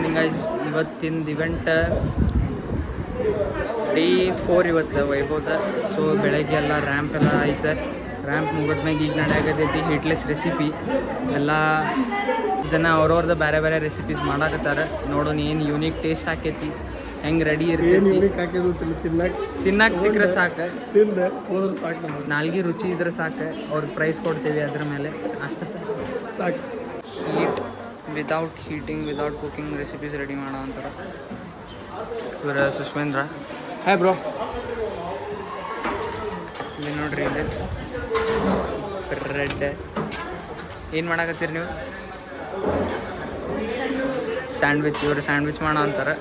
Morning guys. ಇವತ್ತಿಂದು event day 4 ಇವತ್ತು ವೈಭವದ. ಸೊ ಬೆಳಗ್ಗೆ ಎಲ್ಲ ರ್ಯಾಂಪ್ ಎಲ್ಲ ಐತೆ. ರ್ಯಾಂಪ್ ಮುಗಿದ್ಮ್ಯಾಗ ಈಗ ನಡೆಯಾಗತೈತಿ ಹಿಟ್ಲೆಸ್ ರೆಸಿಪಿ. ಎಲ್ಲ ಜನ ಅವ್ರವ್ರದ್ದು ಬೇರೆ ಬೇರೆ ರೆಸಿಪೀಸ್ ಮಾಡಾಕತ್ತಾರೆ. ನೋಡೋಣ ಏನು ಯೂನಿಕ್ ಟೇಸ್ಟ್ ಆಕೈತಿ, ಹೆಂಗೆ ರೆಡಿ ಇರ್ತೈತಿ. ತಿನ್ನಕ್ಕೆ ಸಿಕ್ಕರೆ ಸಾಕು, ನಾಲ್ಗೆ ರುಚಿ ಇದ್ರೆ ಸಾಕು. ಅವ್ರಿಗೆ ಪ್ರೈಸ್ ಕೊಡ್ತೀವಿ ಅದ್ರ ಮೇಲೆ, ಅಷ್ಟೇ ಸಾಕು. Heat without heating, without cooking recipes ready ಮಾಡೋ ಅಂತಾರೆ ಇವರು ಸುಷ್ಮೇಂದ್ರ. Hi bro. ಇಲ್ಲಿ ನೋಡ್ರಿ, ಇಲ್ಲಿ ರೆಡ್. ಏನು ಮಾಡಾಕತ್ತೀರಿ ನೀವು? ಸ್ಯಾಂಡ್ವಿಚ್. ಇವರು ಸ್ಯಾಂಡ್ವಿಚ್ ಮಾಡೋ ಅಂತಾರೆ.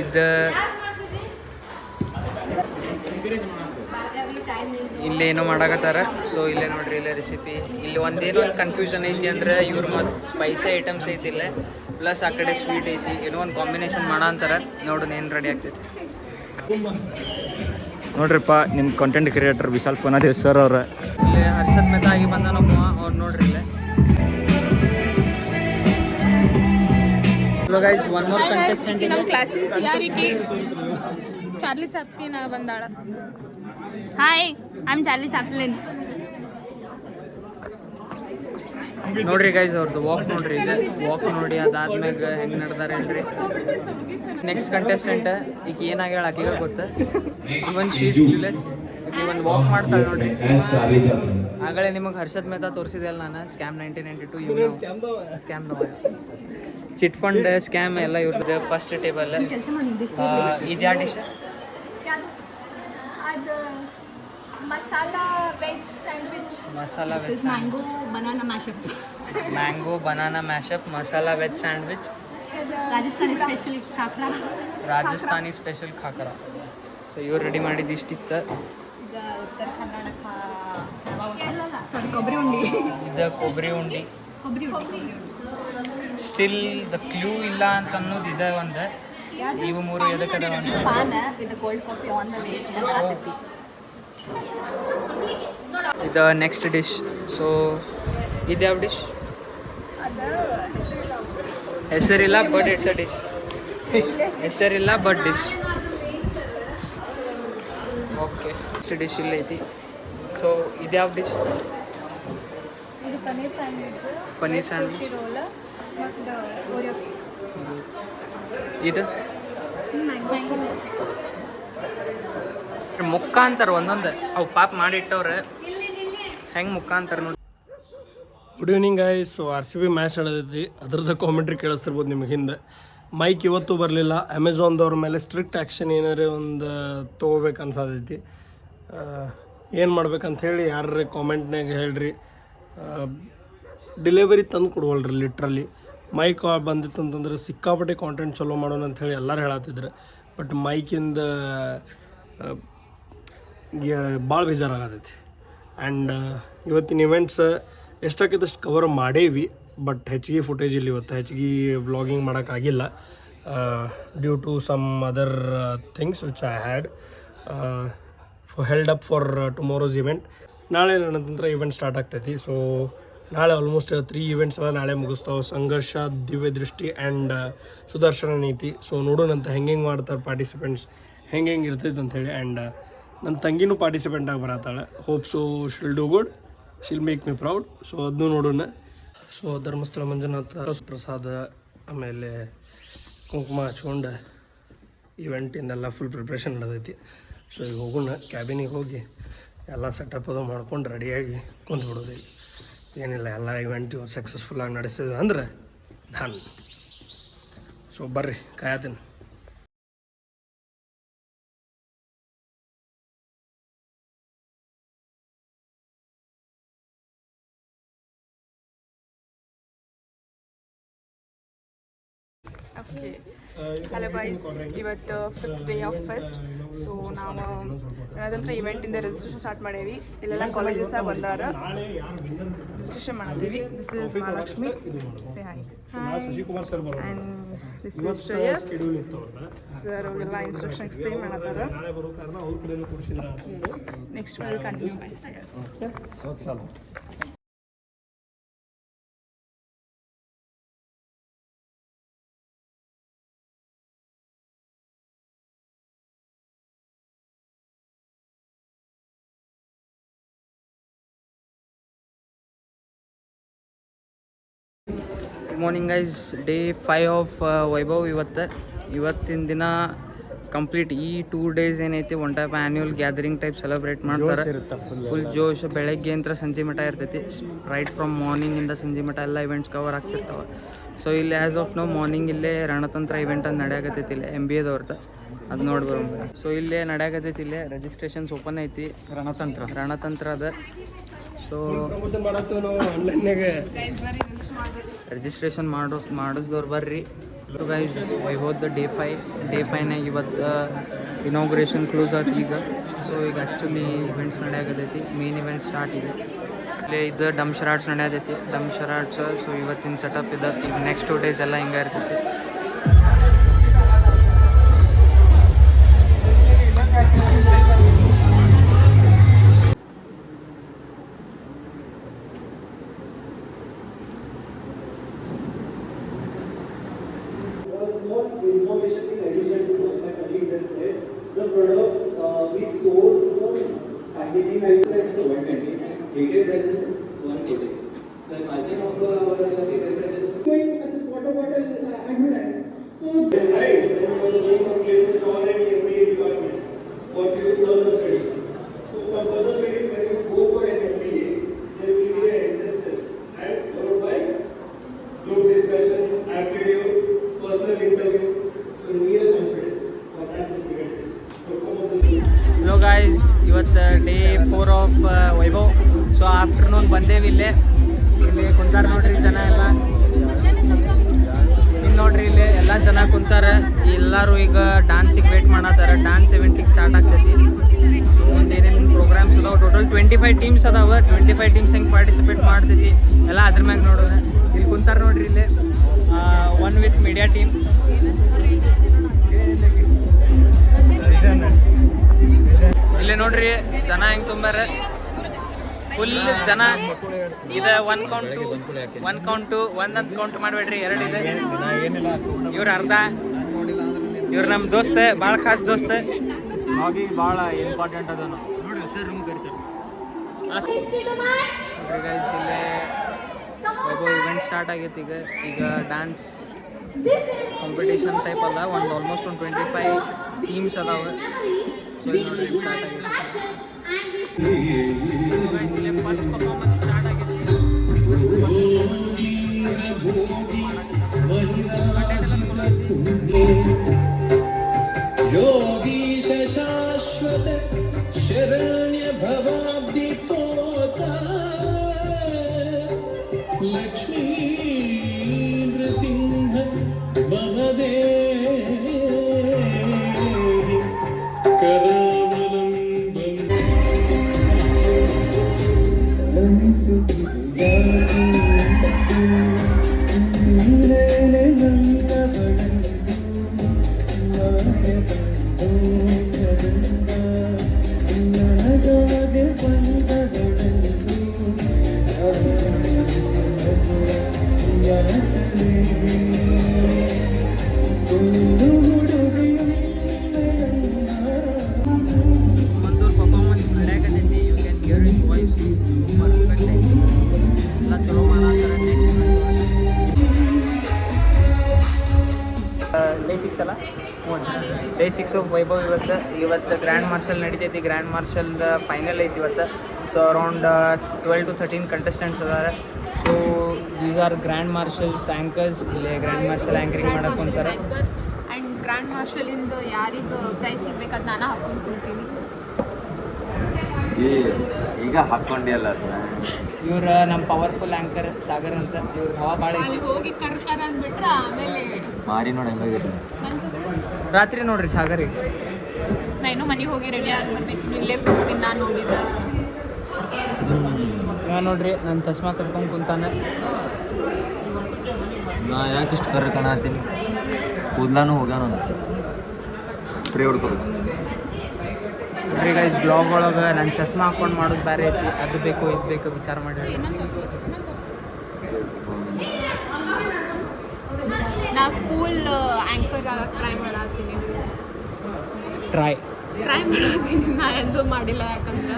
ಇದು ಇಲ್ಲಿ ಏನೋ ಮಾಡಾಕತ್ತಾರ. ಸೊ ಇಲ್ಲೇ ನೋಡ್ರಿ, ಇಲ್ಲೇ ರೆಸಿಪಿ. ಇಲ್ಲಿ ಒಂದೇನೋ ಒಂದು ಕನ್ಫ್ಯೂಷನ್ ಐತಿ ಅಂದ್ರೆ ಇವ್ರು ಮತ್ತು ಸ್ಪೈಸಿ ಐಟಮ್ಸ್ ಐತಿ ಇಲ್ಲೇ, ಪ್ಲಸ್ ಆ ಕಡೆ ಸ್ವೀಟ್ ಐತಿ. ಏನೋ ಒಂದು ಕಾಂಬಿನೇಷನ್ ಮಾಡೋ ಅಂತಾರೆ. ನೋಡೋಣ ಏನು ರೆಡಿ ಆಗ್ತೈತಿ. ನೋಡ್ರಿಪ್ಪ, ನಿಮ್ಮ ಕಂಟೆಂಟ್ ಕ್ರಿಯೇಟರ್ ವಿಶಾಲ್ ಪನಾದೇವ್ ಸರ್ ಅವ್ರ. ಇಲ್ಲಿ ಹರ್ಷದ್ ಮೆಹ್ತಾ ಆಗಿ ಬಂದ ನಮ್ಮ ಅವ್ರು ನೋಡ್ರಿ ಇಲ್ಲೇ. Guys, one more contestant. ನಮ್ಮ ಕ್ಲಾಸಿನ ಸಿಆರ್‌ಗೆ ಚಾರ್ಲಿ ಚಾಪ್ಲಿನ್ ಬಂದಾಳ. Hi, I am Charlie Chaplin. ನೋಡ್ರಿ ಗೈಸ್, ಅವ್ರದ್ದು ವಾಕ್ ನೋಡ್ರಿ. ಇದೆ ವಾಕ್ ನೋಡಿ, ಅದಾದ್ಮ್ಯಾಗ ಹೆಂಗೆ ನಡೆದಾರೆ ಹೇಳ್ರಿ. ನೆಕ್ಸ್ಟ್ ಕಂಟೆಸ್ಟೆಂಟ್ ಈಗ ಏನಾಗ್ಯಾಳ ಆಕಿಗೆ ಗೊತ್ತಾ. ಇವನ್ ಶೀಸ್ ವಿಲೇಜ್ ಒಂದು ವಾಕ್ ಮಾಡ್ತಾಳೆ ನೋಡ್ರಿ. ಆಗಲೇ ನಿಮಗೆ ಹರ್ಷದ್ ಮೆಹ್ತಾ ತೋರಿಸಿದೆಲ್ಲ ನಾನು, ಸ್ಕ್ಯಾಮ್ 1992. ಇವ್ರು ಸ್ಕ್ಯಾಮ್ ಚಿಟ್ ಫಂಡ್ ಸ್ಕ್ಯಾಮ್ ಎಲ್ಲ ಇವ್ರದ್ದು. ಫಸ್ಟ್ ಟೇಬಲ್ ಇದು ಯಾವ dish? Masala veg sandwich. Masala veg mango banana mashup. Mango banana mashup, masala veg sandwich. Rajasthani special khakhra. Rajasthani special khakhra. So ಇವ್ರು ರೆಡಿ ಮಾಡಿದ್ದು ಇಷ್ಟಿತ್ತು. ಇದು ಉತ್ತರ ಕರ್ನಾಟಕ ಸಾರಿ ಕೊಬ್ಬರಿ ಉಂಡಿ. ಇದು ಕೊಬ್ಬರಿ ಉಂಡಿ. ಕೊಬ್ಬರಿ ಉಂಡಿ. ಸ್ಟಿಲ್ ದ ಕ್ಲೂ ಇಲ್ಲ ಅಂತ ಅನ್ನೋದು ಇದೆ ಒಂದು. ಇವು ಮೂರು ಎದಕ್ಕದ ಒಂದು paan with cold coffee on the way. ಇದು ನೆಕ್ಸ್ಟ್ ಡಿಶ್. ಸೊ ಇದು ಯಾವ ಡಿಶ್? ಹೆಸರಿಲ್ಲ ಬಟ್ ಇಟ್ಸ್ ಅ ಡಿಶ್. ಹೆಸರಿಲ್ಲ but dish. Okay, next dish ಇಲ್ಲ ಐತಿ. ಸೊ ಇದು ಯಾವ ಡಿಶ್? ಇದು paneer sandwich. Paneer sandwich. Roll ಮತ್ತು ಓರಿಯೋ ಕೇಕ್. ಇದು ಮುಕ್ಕ ಅಂತಾರೆ ಒಂದೊಂದು. ಅವು ಪಾಪ ಮಾಡಿಟ್ಟವ್ರೆ, ಹೆಂಗೆ ಮುಕ್ಕ ಅಂತಾರೆ ನೋಡಿ. Good evening guys. So RCB match ನಡೆದೈತಿ, ಅದ್ರದ್ದು ಕಾಮೆಂಟ್ರಿ ಕೇಳಿಸ್ತಿರ್ಬೋದು ನಿಮಗೆ. ಹಿಂದೆ ಮೈಕ್ ಇವತ್ತು ಬರಲಿಲ್ಲ. ಅಮೆಝಾನ್ದವ್ರ ಮೇಲೆ ಸ್ಟ್ರಿಕ್ಟ್ ಆ್ಯಕ್ಷನ್ ಏನಾರೇ ಒಂದು ತೊಗೋಬೇಕು ಅನ್ಸತೈತಿ. ಏನು ಮಾಡ್ಬೇಕಂತ ಹೇಳಿ ಯಾರ್ರೀ ಕಾಮೆಂಟ್ನಾಗ ಹೇಳ್ರಿ. ಡೆಲಿವರಿ ತಂದು ಕೊಡುವಲ್ರಿ ಲಿಟ್ರಲಿ. ಮೈಕ್ ಬಂದಿತ್ತು ಅಂತಂದ್ರೆ ಸಿಕ್ಕಾಪಟ್ಟೆ ಕಾಂಟೆಂಟ್ ಚಲೋ ಮಾಡೋಣ ಅಂಥೇಳಿ ಎಲ್ಲರೂ ಹೇಳತ್ತಿದ್ರು. ಬಟ್ ಮೈಕಿಂದ ಭಾಳ ಬೇಜಾರಾಗತೈತಿ. ಆ್ಯಂಡ್ ಇವತ್ತಿನ ಇವೆಂಟ್ಸ್ ಎಷ್ಟಾಕೈತಷ್ಟು ಕವರ್ ಮಾಡೇವಿ. ಬಟ್ ಹೆಚ್ಚಿಗೆ ಫುಟೇಜ್ ಇಲ್ಲಿ ಇವತ್ತು ಹೆಚ್ಚಿಗೆ ವ್ಲಾಗಿಂಗ್ ಮಾಡೋಕ್ಕಾಗಿಲ್ಲ, due to some other things which I had held up for tomorrow's event. ನಾಳೆ ನಂತರ ಇವೆಂಟ್ ಸ್ಟಾರ್ಟ್ ಆಗ್ತೈತಿ. ಸೊ ನಾಳೆ ಆಲ್ಮೋಸ್ಟ್ 3 ಇವೆಂಟ್ಸ್ ಎಲ್ಲ ನಾಳೆ ಮುಗಿಸ್ತಾವೆ. ಸಂಘರ್ಷ, ದಿವ್ಯ ದೃಷ್ಟಿ ಆ್ಯಂಡ್ ಸುದರ್ಶನ ನೀತಿ. ಸೊ ನೋಡೋಣಂತ ಹೆಂಗೆ ಮಾಡ್ತಾರೆ ಪಾರ್ಟಿಸಿಪೆಂಟ್ಸ್, ಹೆಂಗೆ ಇರ್ತೈತೆ ಅಂಥೇಳಿ. ಆ್ಯಂಡ್ ನನ್ನ ತಂಗಿನೂ ಪಾರ್ಟಿಸಿಪೆಂಟ್ ಆಗಿ ಬರತ್ತಾಳೆ. Hope so she'll do good, she'll make me proud. So ಅದನ್ನೂ ನೋಡೋಣ. ಸೊ ಧರ್ಮಸ್ಥಳ ಮಂಜುನಾಥ ಪ್ರಸಾದ, ಆಮೇಲೆ ಕುಂಕುಮ ಹಚ್ಕೊಂಡು ಇವೆಂಟಿಂದೆಲ್ಲ ಫುಲ್ ಪ್ರಿಪ್ರೇಷನ್ ನಡೆದೈತಿ. ಸೊ ಈಗ ಹೋಗೋಣ, ಕ್ಯಾಬಿನಿಗೆ ಹೋಗಿ ಎಲ್ಲ ಸೆಟಪ್ ಅದು ಮಾಡ್ಕೊಂಡು ರೆಡಿಯಾಗಿ ಕುಂತ್ಬಿಡೋದಿಲ್ಲ. ಏನಿಲ್ಲ, ಎಲ್ಲ ಇವೆಂಟ್ ಸಕ್ಸಸ್ಫುಲ್ಲಾಗಿ ನಡೆಸಿದ್ರೆ ಅಂದ್ರೆ ನಾನು. ಸೊ ಬರ್ರಿ, ಕಾಯತೀನಿ. Okay, hello guys. ಇವತ್ತು 5th day of fest. So ನಾವು ರಣತಂತ್ರ ಇವೆಂಟಿಂದ ರಿಜಿಸ್ಟ್ರೇಷನ್ ಸ್ಟಾರ್ಟ್ ಮಾಡೇವಿ. ಇಲ್ಲೆಲ್ಲ ಕಾಲೇಜಸ್ ಬಂದಾರ, ರಿಜಿಸ್ಟ್ರೇಷನ್ ಮಾಡತ್ತೀವಿ. This is Mahalakshmi, say hi. Shashikumar sir ಬರೋದು and this is Shreyas sir. ಅವರೆಲ್ಲ ಇನ್ಸ್ಟ್ರಕ್ಷನ್ ಎಕ್ಸ್ಪ್ಲೇನ್ ಮಾಡತ್ತಾರ. ನಾಳೆ ಬರೋ ಕಾರಣ ಅವ್ರ ಕಡೆಯಲ್ಲೂ ಕೊಡಿಸಿದ್ರ next will continue by Shreyas. Good morning guys. Day 5 of Vaibhav. ಇವತ್ತಿನ ದಿನ ಕಂಪ್ಲೀಟ್ ಈ 2 days ಏನೈತಿ one type annual gathering type celebrate ಮಾಡ್ತಾರೆ. ಫುಲ್ ಜೋಶ್. ಬೆಳಗ್ಗೆ ಅಂತ ಸಂಜೆ ಮಠ ಇರ್ತೈತಿ. ರೈಟ್ ಫ್ರಮ್ ಮಾರ್ನಿಂಗಿಂದ ಸಂಜೆ ಮಠ ಎಲ್ಲ ಇವೆಂಟ್ಸ್ ಕವರ್ ಆಗ್ತಿರ್ತಾವೆ. ಸೊ ಇಲ್ಲಿ ಆ್ಯಸ್ ಆಫ್ ನಾವು ಮಾರ್ನಿಂಗ್ ಇಲ್ಲೇ ರಣತಂತ್ರ ಇವೆಂಟ್ ಅಂತ ನಡೆಯಾಕತ್ತೈತಿ ಇಲ್ಲೇ MBAದವ್ರದ್ದು. ಅದು ನೋಡಿ ಬರೋಣ. ಸೊ ಇಲ್ಲೇ ನಡೆಯಾಕತ್ತೈತಿ. ಇಲ್ಲೇ ರಿಜಿಸ್ಟ್ರೇಷನ್ಸ್ ಓಪನ್ ಐತಿ. ರಣತಂತ್ರ ಅದ. ಸೊ ಪ್ರಮೋಷನ್ ಮಾಡತ್ತು ನಾವು ಆನ್ಲೈನ್ಯಾಗ ರಿಜಿಸ್ಟ್ರೇಷನ್ ಮಾಡಿಸ್ದವ್ರು ಬರ್ರಿ. ಗೈಸ್ ವೈಭವದ ಡೇ 5 ಇವತ್ತು ಇನಾಗ್ರೇಷನ್ ಕ್ಲೋಸ್ ಆಯ್ತು ಈಗ. ಸೊ ಈಗ ಆ್ಯಕ್ಚುಲಿ ಇವೆಂಟ್ಸ್ ನಡೆಯಾಕತೈತಿ. ಮೇನ್ ಇವೆಂಟ್ ಸ್ಟಾರ್ಟ್ ಇದೆ. ಇಲ್ಲೇ ಇದು ಡಮ್ ಶರಾಡ್ಸ್ ನಡೆಯತೈತಿ. ಡಮ್ ಶರಾಡ್ಸ್. ಸೊ ಇವತ್ತಿನ ಸೆಟಪ್ ಇದೆ. ಈಗ ನೆಕ್ಸ್ಟ್ 2 days ಎಲ್ಲ ಹಿಂಗೆ ಇರ್ತೈತಿ. Information in addition to what my colleagues have said, the products we source the packaging items to 120 and dated resin 180. The margin of our dated resin going at this water bottle advertised. So this right, for the going of place it's already MBA department for further studies. So for further studies, when you go for an MBA, there will be an entrance test and followed by group discussion, aptitude, personal interview. So real confidence for that this event is. Hello guys, ಇವತ್ತು day 4 of Vaibhav. So afternoon ಬಂದೇವಿ. ಇಲ್ಲಿ ಕುಂತಾರ ನೋಡ್ರಿ ಜನ ಎಲ್ಲ. ಇನ್ನು ನೋಡ್ರಿ ಇಲ್ಲಿ ಎಲ್ಲ ಜನ ಕುಂತಾರ. ಎಲ್ಲರೂ ಈಗ ಡ್ಯಾನ್ಸಿಗೆ ವೇಟ್ ಮಾಡತ್ತಾರ. ಡ್ಯಾನ್ಸ್ ಇವೆಂಟಿಗೆ ಸ್ಟಾರ್ಟ್ ಆಗ್ತೈತಿ. ಸೊ ಒಂದು ಏನೇನು ಪ್ರೋಗ್ರಾಮ್ಸ್ ಅದಾವೆ. ಟೋಟಲ್ 25 ಟೀಮ್ಸ್ ಅದಾವೆ. 25 ಟೀಮ್ಸ್ ಹೆಂಗೆ ಪಾರ್ಟಿಸಿಪೇಟ್ ಮಾಡ್ತೈತಿ ಎಲ್ಲ ಅದ್ರ ಮ್ಯಾಗ ನೋಡೋಣ. ಇಲ್ಲಿ ಕುಂತಾರ ನೋಡ್ರಿ ಇಲ್ಲಿ ಒನ್ ವಿತ್ ಮೀಡಿಯಾ ಟೀಮ್. ಇಲ್ಲಿ ನೋಡ್ರಿ ಜನ ಹೆಂಗೆ ತುಂಬಾರ. ಫುಲ್ ಜನ. ಇದು 1 ಕೌಂಟು ಒಂದಂತ ಕೌಂಟ್ ಮಾಡಬೇಡ್ರಿ, 2 ಇದೆ. ಇವ್ರು ಅರ್ಧ. ಇವ್ರು ನಮ್ಮ ದೋಸ್ತ, ಭಾಳ ಖಾಸ್ ದೋಸ್ತ. ಭಾಳ ಇಂಪಾರ್ಟೆಂಟ್ ಅದ. ನೋಡ್ರಿ ಸರ್ ರೂಮ್ ಕರಿತಾರೆ. ನೋಡ್ರಿ ಗೈಸ್, ಇಲ್ಲೇ ವೈಭವ್ ಇವೆಂಟ್ ಸ್ಟಾರ್ಟ್ ಆಗೈತಿ. ಈಗ ಡ್ಯಾನ್ಸ್ ಕಾಂಪಿಟೇಷನ್ ಟೈಪ್ ಅದ. ಆಲ್ಮೋಸ್ಟ್ 25 ಟೀಮ್ಸ್ ಅದಾವೆ. ಸೊ ಇಲ್ಲಿ ನೋಡ್ರಿ ಸ್ಟಾರ್ಟ್ ಆಗೈತಿ. ಫಸ್ಟ್ ಪರ್ಫಾರ್ಮೆನ್ಸ್ ಸ್ಟಾರ್ಟ್ ಆಗೈತಿ. ಯೋಗೀಶ ಶಾಶ್ವತ ಶರಣ್ಯ ಭವಾಬ್ದಿ ಪೋತ ಲಕ್ಷ್ಮೀ ನೃಸಿಂಹ ಮಮ ದೇಹಿ ಕರಾವಲಂಬಂ ಒಂದು ಪರ್ಫಾರ್ಮೆನ್ಸ್ ನಡೆಯಾಕತೈತಿ. You can hear is voice perfect ಐತಿ. ಎಲ್ಲ ಚಲೋ ಮಾಡಾತಾರೆ. ಡೇ 6 ಅಲ್ಲ? Day 6 of Vaibhav. ಇವತ್ತು ಗ್ರ್ಯಾಂಡ್ ಮಾರ್ಷಲ್ ನಡೀತೈತಿ. ಗ್ರ್ಯಾಂಡ್ ಮಾರ್ಷಲ್ ಫೈನಲ್ ಐತಿ ಇವತ್ತು. ಸೊ ಅರೌಂಡ್ 12 to 13 ಕಂಟೆಸ್ಟೆಂಟ್ಸ್ ಅದಾರೆ. So these are grand marshals anchors. ಇಲ್ಲೇ ಗ್ರ್ಯಾಂಡ್ ಮಾರ್ಷಲ್ ಆ್ಯಂಕರಿಂಗ್ ಮಾಡಕ್ಕೆ ಕುಂತಾರೆ. ಆ್ಯಂಡ್ ಗ್ರ್ಯಾಂಡ್ ಮಾರ್ಷಲಿಂದ ಯಾರಿಗೆ ಪ್ರೈಸ್ ಸಿಗ್ಬೇಕು ಅದು ನಾನು ಹಾಕೊಂಡು ಕುಂತೀನಿ. ಈಗ ಹಾಕ್ಕೊಂಡಿಯಲ್ಲ ಅದನ್ನ. ಇವ್ರ ನಮ್ಮ ಪವರ್ಫುಲ್ ಆ್ಯಂಕರ್ ಸಾಗರ್ ಅಂತ. ಇವ್ರ ಹವಾ ಭಾಳ ಅಲ್ಲಿ ಐತಿ. ಹೋಗಿ ಕರ್ತಾರ ಅಂದ್ಬಿಟ್ರೆ ಆಮೇಲೆ ಮಾರಿ ನೋಡಿ ಹೆಂಗಾಗಿರಿ. ನಂಗೆ ರಾತ್ರಿ ನೋಡ್ರಿ ಸಾಗರಿಗೆ. ನಾ ಇನ್ನೂ ಮನೆಗೆ ಹೋಗಿ ರೆಡಿ ಆಗಿ ಬರ್ಬೇಕು, ಇನ್ನು ಇಲ್ಲೇ ಕೂಗ್ತೀನಿ ನಾನು ನೋಡಿದ್ರೆ. ಇವಾಗ ನೋಡ್ರಿ ನನ್ನ ಚಸ್ಮಾ ಕಟ್ಕೊಂಡು ಕುಂತಾನೆ. ನಾ ಯಾಕೆ ಇಷ್ಟು ಕರ್ರ ಕಾಣತ್ತೀನಿ, ಕೂದ್ಲಾನು ಹೋಗ್ಯಾನ ಸ್ಪ್ರೇ ಹೊಡ್ಕೋಬೇಕು. ನೋಡ್ರಿ ಗೈಸ್ ಬ್ಲಾಗ್ ಒಳಗೆ ನನ್ನ ಚಸ್ಮಾ ಹಾಕ್ಕೊಂಡು ಮಾಡೋದು ಬೇರೆ ಐತಿ, ಅದು ಬೇಕು ಇದು ಬೇಕು ವಿಚಾರ ಮಾಡಿ. ನಾ ಕೂಲ್ ಆ್ಯಂಕರ್ ಆಗಕ್ಕೆ ಟ್ರೈ ಮಾಡತ್ತೀನಿ. ಟ್ರೈ ಮಾಡತ್ತೀನಿ, ನಾ ಎಂದೂ ಮಾಡಿಲ್ಲ. ಯಾಕಂದ್ರೆ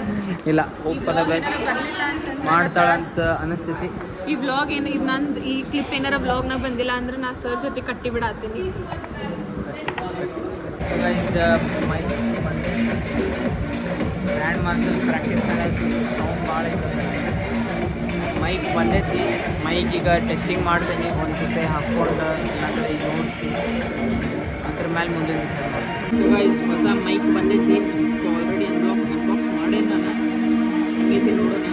ಇಲ್ಲ ಹೋಗ್ಪದ ಬೆಸ್ಟ್ ಬರಲಿಲ್ಲ ಅಂತಂದ್ರೆ ಮಾಡ್ತಾಳಂತ ಅನಿಸ್ತೈತಿ. ಈ ವ್ಲಾಗ್ ಏನು ಇದು ನಂದು ಈ ಕ್ಲಿಪ್ ಏನಾರ ವ್ಲಾಗ್ನಾಗ ಬಂದಿಲ್ಲ ಅಂದ್ರೆ ನಾ ಸರ್ ಜೊತೆ ಕಟ್ಟಿ ಬಿಡತ್ತೀನಿ. ಮೈಕ್ ಗ್ರ್ಯಾಂಡ್ ಮಾಸ್ಟರ್ ಪ್ರಾಕ್ಟೀಸ್ ಮಾಡೈತಿ, ಸೌಂಡ್ ಭಾಳ ಐತೆ. ಮೈಕ್ ಬಂದೈತಿ, ಮೈಕ್ ಈಗ ಟೆಸ್ಟಿಂಗ್ ಮಾಡ್ತೀನಿ, ಒಂದು ಜೊತೆ ಹಾಕ್ಕೊಂಡು ಎಲ್ಲ ಕಡೆ ನೋಡಿಸಿ ಅದ್ರ ಮೇಲೆ ಮುಂದಿನ ಡಿಸೈಡ್ ಮಾಡ್ತೀನಿ. ಗೈಸ್ ಹೊಸ ಮೈಕ್ ಬಂದೈತಿ, ಸೊ ಆಲ್ರೆಡಿ ಅನ್ಬಾಕ್ಸ್ ಮಾಡೇನಿ ನಾನು. ಹೆಂಗೈತಿ ನೋಡೋಣ.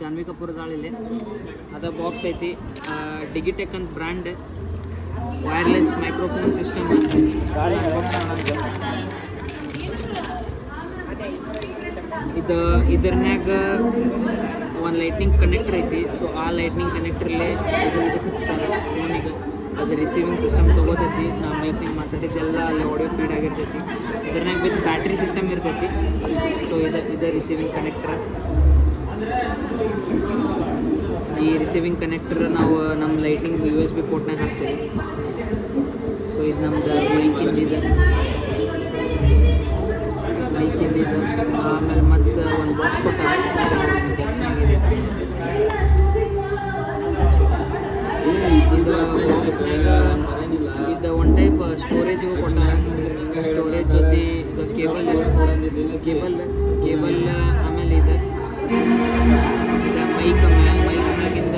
ಜಾನ್ವಿ ಕಪೂರ್ ಅದಾಳಿಲ್ಲಿ, ಅದ ಬಾಕ್ಸ್ ಐತಿ. ಡಿಗಿಟೆಕ್ ಅಂತ ಬ್ರ್ಯಾಂಡ್ ವೈರ್ಲೆಸ್ ಮೈಕ್ರೋಫೋನ್ ಸಿಸ್ಟಮ್. ಇದ್ರನ್ಯಾಗ ಒಂದು ಲೈಟ್ನಿಂಗ್ ಕನೆಕ್ಟರ್ ಐತಿ. ಸೊ ಆ ಲೈಟ್ನಿಂಗ್ ಕನೆಕ್ಟ್ರಲ್ಲೇ ಇದು ಫಿಕ್ಸ್ತಾರೆ ಫೋನಿಗೆ. ಅದು ರಿಸೀವಿಂಗ್ ಸಿಸ್ಟಮ್ ತೊಗೋತೈತಿ. ನಾ ಮೈಕ್ನಿಗೆ ಮಾತಾಡಿದ್ದೆಲ್ಲ ಅಲ್ಲಿ ಆಡಿಯೋ ಫೀಡ್ ಆಗಿರ್ತೈತಿ. ಇದ್ರನ್ಯಾಗ ವಿತ್ ಬ್ಯಾಟ್ರಿ ಸಿಸ್ಟಮ್ ಇರ್ತೈತಿ. ಸೊ ಇದು ರಿಸೀವಿಂಗ್ ಕನೆಕ್ಟರ್. ಈ ರಿಸೀವಿಂಗ್ ಕನೆಕ್ಟರ್ ನಾವು ನಮ್ಮ ಲೈಟಿಂಗ್ USB ಪೋರ್ಟ್ನಾಗ ಹಾಕ್ತೀವಿ. ಸೊ ಇದು ನಮ್ದು ಮೈಕಿಂದಿದೆ. ಆಮೇಲೆ ಮತ್ತು ಒಂದು ಬಾಕ್ಸ್ ಕೊಟ್ಟಾರೆ. ಇದು ಬಾಕ್ಸ್ನಾಗ ಇದು ಒನ್ ಟೈಪ್ ಸ್ಟೋರೇಜಿಗೂ ಕೊಟ್ಟಾರೆ. ಸ್ಟೋರೇಜ್ ಜೊತೆ ಇದು ಕೇಬಲ್ ಆಮೇಲೆ ಇದು ಮೈಕಿಂದ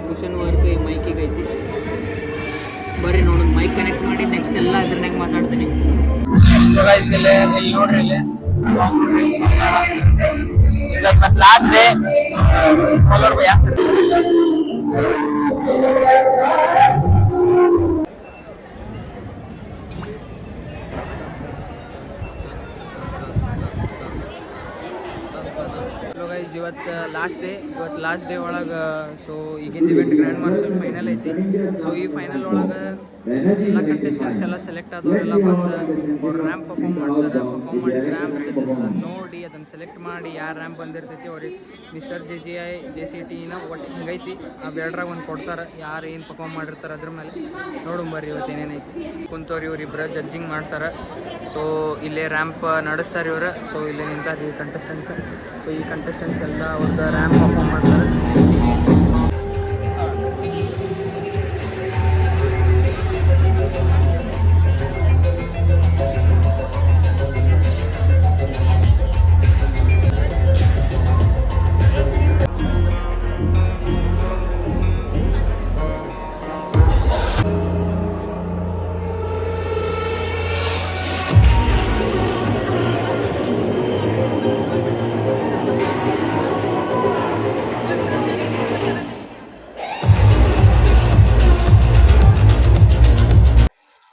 ಕುಷನ್ ವರ್ಕ್ ಈ ಮೈಕಿಗೆ ಐತಿ. ಬರ್ರಿ ನೋಡೋಣ, ಮೈಕ್ ಕನೆಕ್ಟ್ ಮಾಡಿ ನೆಕ್ಸ್ಟ್ ಎಲ್ಲ ಅದ್ರನ್ನಾಗ ಮಾತಾಡ್ತೀನಿ. ಇಲ್ಲಿ ನೋಡ್ರಿ, ಇಲ್ಲಿ ಲಾಸ್ಟ್ ಡೇ ಇವತ್ತು ಲಾಸ್ಟ್ ಡೇ ಒಳಗೆ. ಸೊ ಈಗಿನ ಇವೆಂಟ್ ಗ್ರ್ಯಾಂಡ್ ಮಾಸ್ಟರ್ ಫೈನಲ್ ಐತಿ. ಸೊ ಈ ಫೈನಲ್ ಒಳಗೆ ಎಲ್ಲ ಕಂಟೆಸ್ಟೆಂಟ್ಸ್ ಎಲ್ಲ ಸೆಲೆಕ್ಟ್ ಆದವರೆಲ್ಲ ಬಂದು ಅವ್ರು ರ್ಯಾಂಪ್ ಪರ್ಫಾರ್ಮ್ ಮಾಡ್ತಾರೆ. ಪರ್ಫಾರ್ಮ್ ಮಾಡಿ ರ್ಯಾಂಪ್ ಜಡ್ಜಸ್ ನೋಡಿ ಅದನ್ನು ಸೆಲೆಕ್ಟ್ ಮಾಡಿ ಯಾರು ರ್ಯಾಂಪ್ ಬಂದಿರ್ತೈತಿ ಅವ್ರಿಗೆ ಮಿಸ್ಟರ್ JGI JCTನ ಒಟ್ಟು ಹಿಂಗೈತಿ. ಆ ಬೇಡ್ರಾಗ ಒಂದು ಕೊಡ್ತಾರೆ, ಯಾರು ಏನು ಪರ್ಫಾರ್ಮ್ ಮಾಡಿರ್ತಾರೆ ಅದ್ರ ಮೇಲೆ ನೋಡುಂಬರ್ರಿ ಇವತ್ತು ಏನೇನೈತಿ. ಕುಂತವ್ರು ಇವ್ರಿಬ್ರು ಜಡ್ಜಿಂಗ್ ಮಾಡ್ತಾರೆ. ಸೊ ಇಲ್ಲೇ ರ್ಯಾಂಪ್ ನಡೆಸ್ತಾರೆ ಇವರು. ಸೊ ಇಲ್ಲಿ ನಿಂತಾರೆ ಈ ಕಂಟೆಸ್ಟೆಂಟ್ಸ್. ಸೊ ಈ ಕಂಟೆಸ್ಟೆಂಟ್ಸ್ ಎಲ್ಲ ಅವ್ರದ್ದು ರ್ಯಾಂಪ್ ಪರ್ಫಾರ್ಮ್ ಮಾಡ್ತಾರೆ.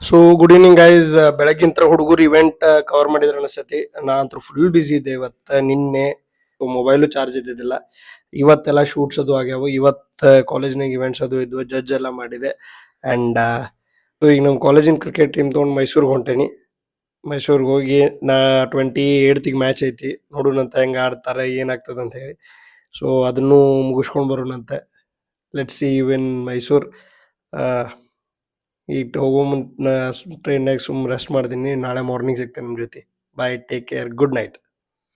So good evening guys. ಬೆಳಗ್ಗಿಂತ ಹುಡುಗರು ಇವೆಂಟ್ ಕವರ್ ಮಾಡಿದ್ರೆ ಅನಿಸ್ತೈತಿ. ನಾ ಅಂತೂ ಫುಲ್ ಬಿಸಿ ಇದ್ದೆ ಇವತ್ತು. ನಿನ್ನೆ ಮೊಬೈಲು ಚಾರ್ಜ್ ಇದ್ದಿದ್ದಿಲ್ಲ. ಇವತ್ತೆಲ್ಲ ಶೂಟ್ಸ್ ಅದು ಆಗ್ಯಾವ. ಇವತ್ತು ಕಾಲೇಜ್ನಾಗ ಇವೆಂಟ್ಸ್ ಅದು ಇದ್ವು, ಜಡ್ಜ್ ಎಲ್ಲ ಮಾಡಿದೆ. ಆ್ಯಂಡ್ ಈಗ ನಮ್ಮ ಕಾಲೇಜಿನ ಕ್ರಿಕೆಟ್ ಟೀಮ್ ತೊಗೊಂಡು ಮೈಸೂರಿಗೆ ಹೊಂಟೇನಿ. ಮೈಸೂರಿಗೆ ಹೋಗಿ ನಾ 28ಗೆ ಮ್ಯಾಚ್ ಐತಿ, ನೋಡೋಣಂತ ಹೆಂಗೆ ಆಡ್ತಾರೆ ಏನಾಗ್ತದೆ ಅಂತ ಹೇಳಿ. ಸೊ ಅದನ್ನು ಮುಗಿಸ್ಕೊಂಡು ಬರೋಣಂತೆ. ಲೆಟ್ಸ್ ಸಿ ಇನ್ ಮೈಸೂರು. ಈಗ ಹೋಗೋ ಟ್ರೈನ್ನಾಗ ರೆಸ್ಟ್ ಮಾಡ್ತೀನಿ. ನಾಳೆ ಮಾರ್ನಿಂಗ್ ಸಿಗ್ತೇನೆ ನಿಮ್ಮ ಜೊತೆ. ಬಾಯ್, ಟೇಕ್ ಕೇರ್, ಗುಡ್ ನೈಟ್.